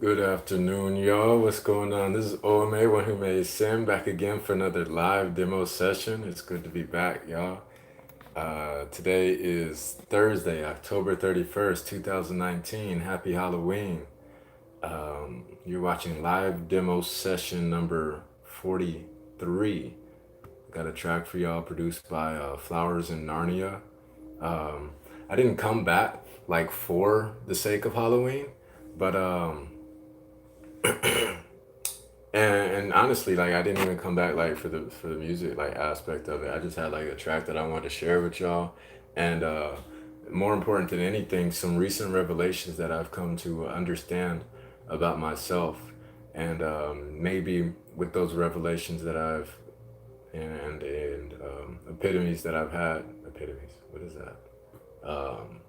Good afternoon, y'all. What's going on? This is OMA, one who made Sim, back again for another live demo session. It's good to be back, y'all. Today is Thursday, October 31st, 2019. Happy Halloween. You're watching live demo session number 43. Got a track for y'all produced by Flowers in Narnia. I didn't come back like for the sake of Halloween, but and honestly, like I didn't even come back like for the music like aspect of it. I just had like a track that I wanted to share with y'all, and more important than anything, some recent revelations that I've come to understand about myself, and maybe with those revelations that I've and epitomes that I've had. Epitomes. What is that? Um,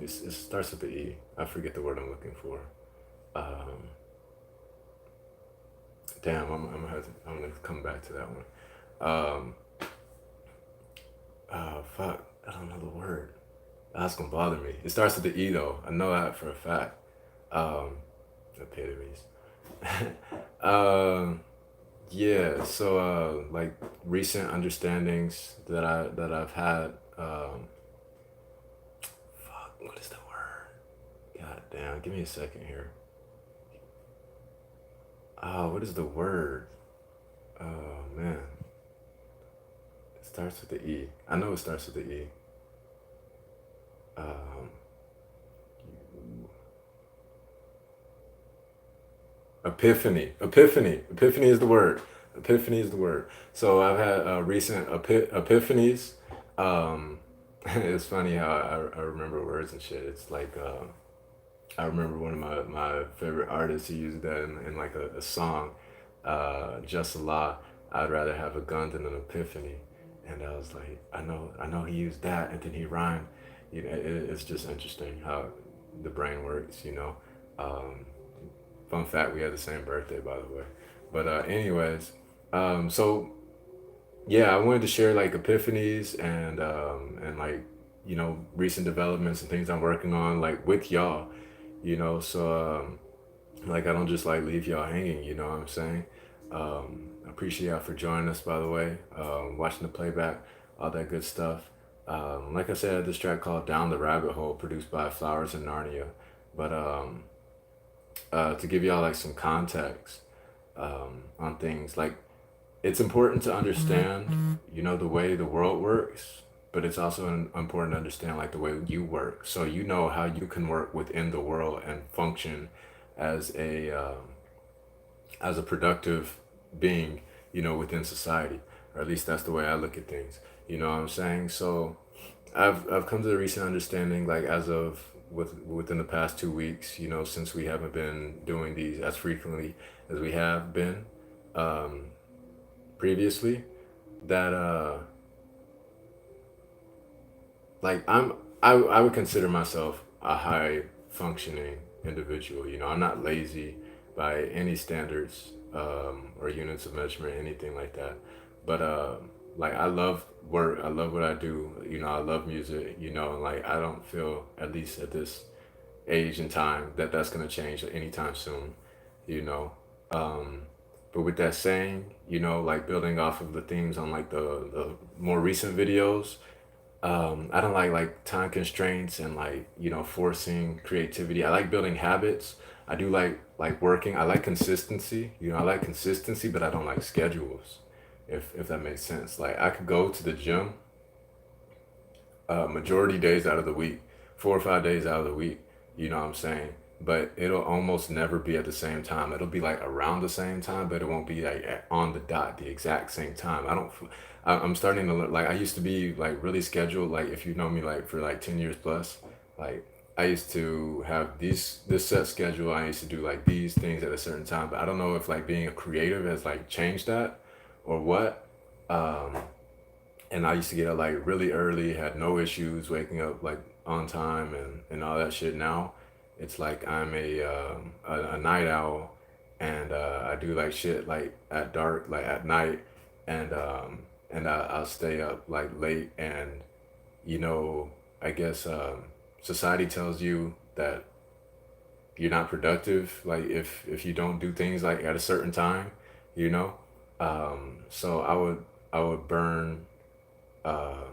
it starts with the E. I forget the word I'm looking for. Um, Damn, I'm gonna come back to that one. Um, Fuck, I don't know the word. That's gonna bother me. It starts with the E though. I know that for a fact. Um, Epitomes. um, yeah. So like recent understandings that I've had. Fuck, what is the word? God damn, give me a second here. What is the word? Oh man, it starts with the E. I know it starts with the E. Um, Epiphany is the word. Epiphany is the word. So I've had recent epiphanies. Um, it's funny how I remember words and shit. It's like I remember one of my favorite artists. He used that in like a song, Just Allah. I'd rather have a gun than an epiphany. And I was like, I know he used that, and then he rhymed. It's just interesting how the brain works. Um, Fun fact: we had the same birthday, by the way. But anyways, so yeah, I wanted to share like epiphanies and like recent developments and things I'm working on like with y'all. So like I don't just like leave y'all hanging. You know what I'm saying? I appreciate y'all for joining us, by the way. Watching the playback, all that good stuff. Like I said, I had this track called "Down the Rabbit Hole," produced by Flowers in Narnia. But to give y'all like some context on things, like it's important to understand, the way the world works, but it's also important to understand like the way you work, so you know how you can work within the world and function as a productive being, within society, or at least that's the way I look at things. You know what I'm saying? So I've come to the recent understanding, like as of within the past 2 weeks, since we haven't been doing these as frequently as we have been um, previously, that like I would consider myself a high functioning individual. I'm not lazy by any standards or units of measurement, anything like that. But like I love work. I love what I do. I love music. And like I don't feel, at least at this age and time, that that's gonna change anytime soon. You know. Um, but with that saying, like building off of the themes on like the more recent videos, I don't like time constraints and like forcing creativity. I like building habits. I do like working. I like consistency. I like consistency, but I don't like schedules. If that makes sense. Like I could go to the gym majority days out of the week, 4 or 5 days out of the week. You know what I'm saying? But it'll almost never be at the same time. It'll be like around the same time, but it won't be like on the dot, the exact same time. I don't. I'm starting to like. I used to be like really scheduled. Like if you know me like for like 10 years plus, like I used to have this set schedule. I used to do like these things at a certain time. But I don't know if like being a creative has like changed that or what. Um, and I used to get up like really early, had no issues waking up like on time and all that shit. Now it's like I'm a night owl, and I do like shit like at dark, like at night, and I'll stay up like late, and I guess society tells you that you're not productive. Like if you don't do things like at a certain time, you know. So I would burn uh,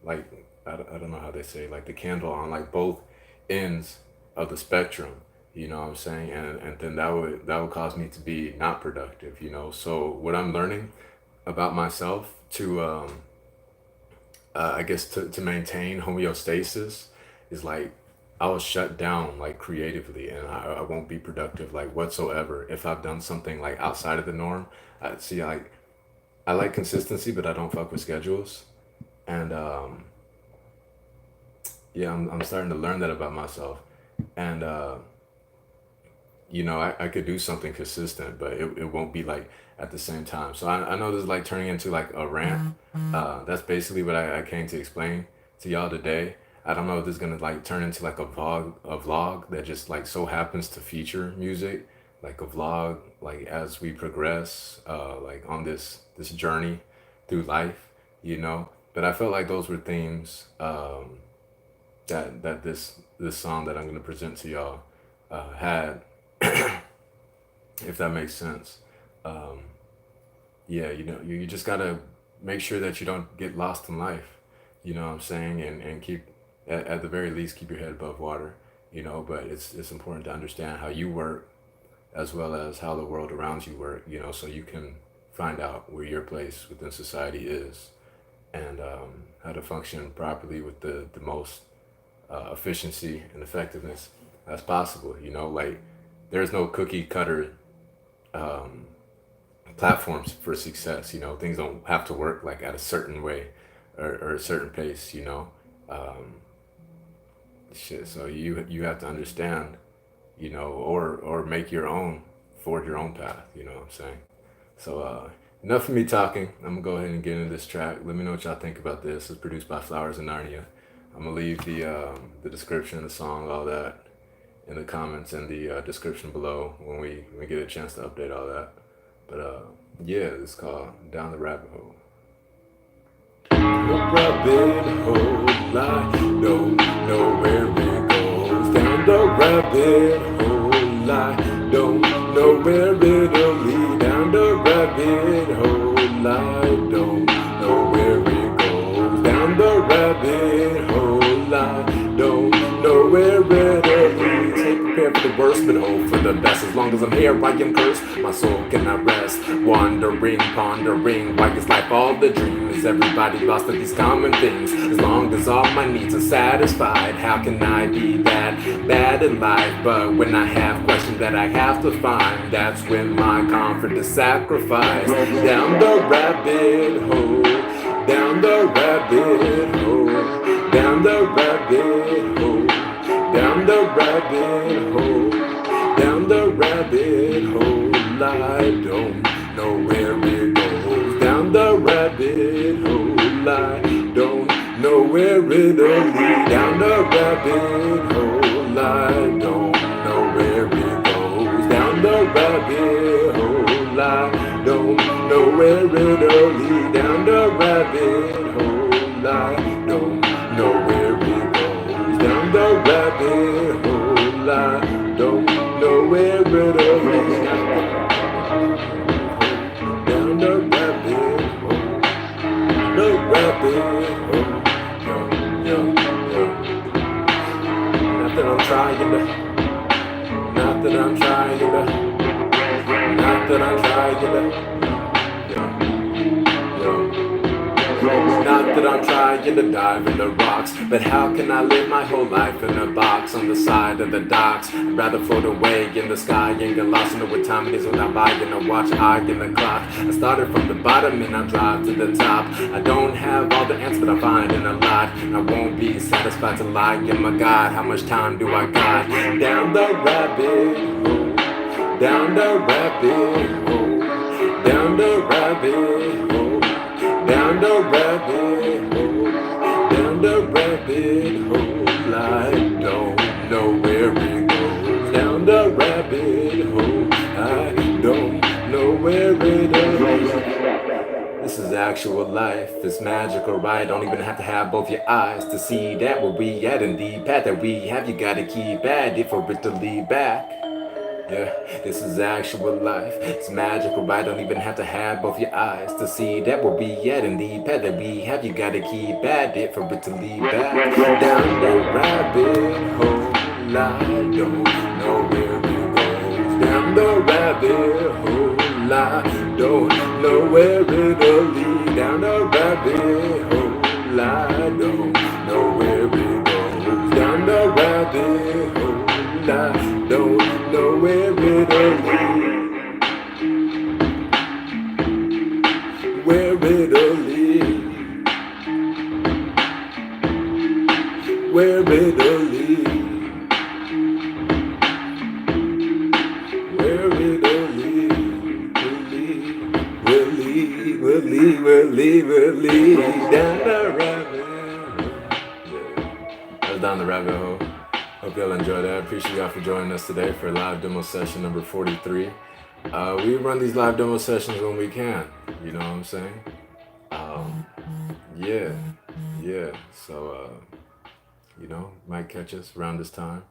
like I don't know how they say like the candle on like both ends of the spectrum. You know what I'm saying? And then that would cause me to be not productive. You know. So what I'm learning about myself to I guess to maintain homeostasis is like I will shut down like creatively and I won't be productive like whatsoever if I've done something like outside of the norm. I see like I like consistency, but I don't fuck with schedules. And yeah, I'm starting to learn that about myself. And I could do something consistent, but it won't be like at the same time. So I know this is like turning into like a rant. That's basically what I came to explain to y'all today. I don't know if this is gonna like turn into like a vlog that just like so happens to feature music, like a vlog, like as we progress, like on this journey through life, you know. But I felt like those were themes that this song that I'm gonna present to y'all had, if that makes sense. Um, yeah, you just gotta make sure that you don't get lost in life. You know what I'm saying, and keep at the very least keep your head above water. You know, but it's important to understand how you work as well as how the world around you work. You know, so you can find out where your place within society is and how to function properly with the most efficiency and effectiveness as possible. You know, like there's no cookie cutter um, platforms for success. You know, things don't have to work like at a certain way or a certain pace. You know, um, shit. So you have to understand. You know, or make your own, forge your own path. You know what I'm saying? So enough of me talking. I'm gonna go ahead and get into this track. Let me know what y'all think about this. It's produced by Flowers in Narnia. I'm gonna leave the description of the song, all that, in the comments and the description below when we get a chance to update all that. But yeah, it's called Down the Rabbit Hole. The rabbit hole, I don't know where it goes. Down the rabbit hole, I don't know where it'll lead. Down the rabbit hole, I don't know where it goes. Down the rabbit hole, I don't know where it'll lead. Take prepare for the worst, but hope for the best. As long as I'm here, I am cursed. My soul cannot rest. Wandering, pondering, why is life all the dream? Is everybody lost to these common things? As long as all my needs are satisfied, how can I be that bad in life? But when I have questions that I have to find, that's when my confidence is sacrificed. Down the rabbit hole, down the rabbit hole, down the rabbit hole, down the rabbit hole, down the rabbit hole. I don't know where it goes. Down the rabbit hole, I don't know where it'll lead. Down the rabbit hole, I don't know where it goes. Down the rabbit hole, I don't know where it'll lead. Down the rabbit hole, I don't know where it goes. Down the rabbit hole, I don't know where it'll lead. Down the rabbit hole, the rabbit hole. Yo, yo, yo. Not that I'm trying to, not that I'm trying to, not that I'm trying to. Not that I'm trying to dive in the rocks, but how can I live my whole life in a box on the side of the docks? I'd rather float away in the sky and get lost. Know what time it is without buying a watch, eye in the clock. I started from the bottom and I drive to the top. I don't have all the answers, but I find in a lot. I won't be satisfied till I get my God. How much time do I got? Down the rabbit hole, down the rabbit hole, down the rabbit hole, down the rabbit hole, down the rabbit hole. I don't know where it goes. Down the rabbit hole, I don't know where it goes. This is actual life, it's magical, right? Don't even have to have both your eyes to see that where we at in the path that we have. You gotta keep at it for it to lead back. Yeah, this is actual life. It's magical, right? Don't even have to have both your eyes to see that where we at in the path that we have. You gotta keep at it for it to lead back. Down the rabbit hole, I don't know where it goes. Down the rabbit hole, I don't know where it'll lead. Down the rabbit hole, I don't know where it goes. Down the rabbit hole, I don't know where it'll lead. Where it'll lead. Where it'll lead. Where it'll lead. We'll lead down the rabbit hole. Yeah, that's down the rabbit hole. Hope y'all enjoyed that. Appreciate y'all for joining us today for live demo session number 43. We run these live demo sessions when we can. You know what I'm saying? Yeah. So, might catch us around this time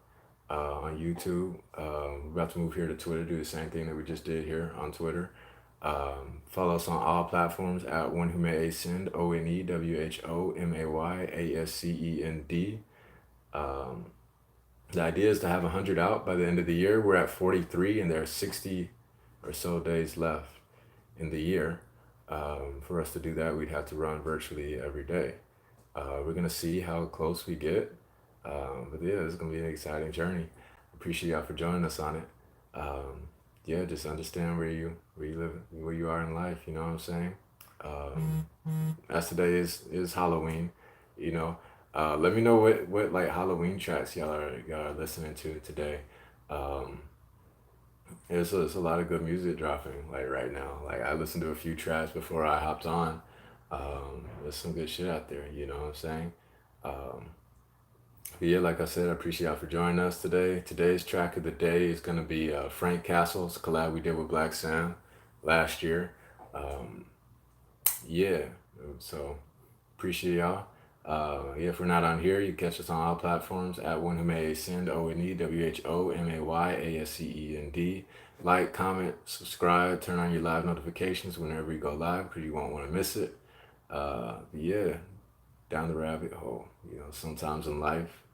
on YouTube. We're about to move here to Twitter, do the same thing that we just did here on Twitter. Follow us on all platforms at One Who May Ascend, ONEWHOMAYASCEND. The idea is to have 100 out by the end of the year. We're at 43 and there are 60 or so days left in the year. For us to do that, we'd have to run virtually every day. We're going to see how close we get. But yeah, it's going to be an exciting journey. Appreciate y'all for joining us on it. Just understand where you live, where you are in life. You know what I'm saying? As today is Halloween, let me know what like Halloween tracks y'all are listening to today. There's a lot of good music dropping like right now. Like I listened to a few tracks before I hopped on. There's some good shit out there. You know what I'm saying? Like I said, I appreciate y'all for joining us today. Today's track of the day is gonna be Frank Castle's collab we did with Black Sam last year. So appreciate y'all. If we're not on here, you can catch us on all platforms at One Who May Ascend, ONEWHOMAYASCEND. Like, comment, subscribe, turn on your live notifications whenever we go live because you won't want to miss it. Down the rabbit hole. Sometimes in life,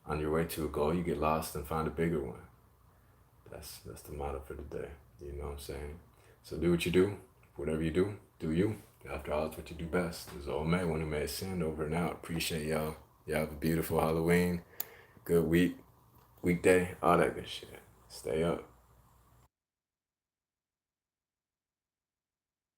on your way to a goal, you get lost and find a bigger one. That's the motto for the day. You know what I'm saying? So do what you do. Whatever you do you. After all, it's what you do best. This is Old May, One Who May Ascend, over and out. Appreciate y'all. Y'all have a beautiful Halloween. Good weekday, all that good shit. Stay up.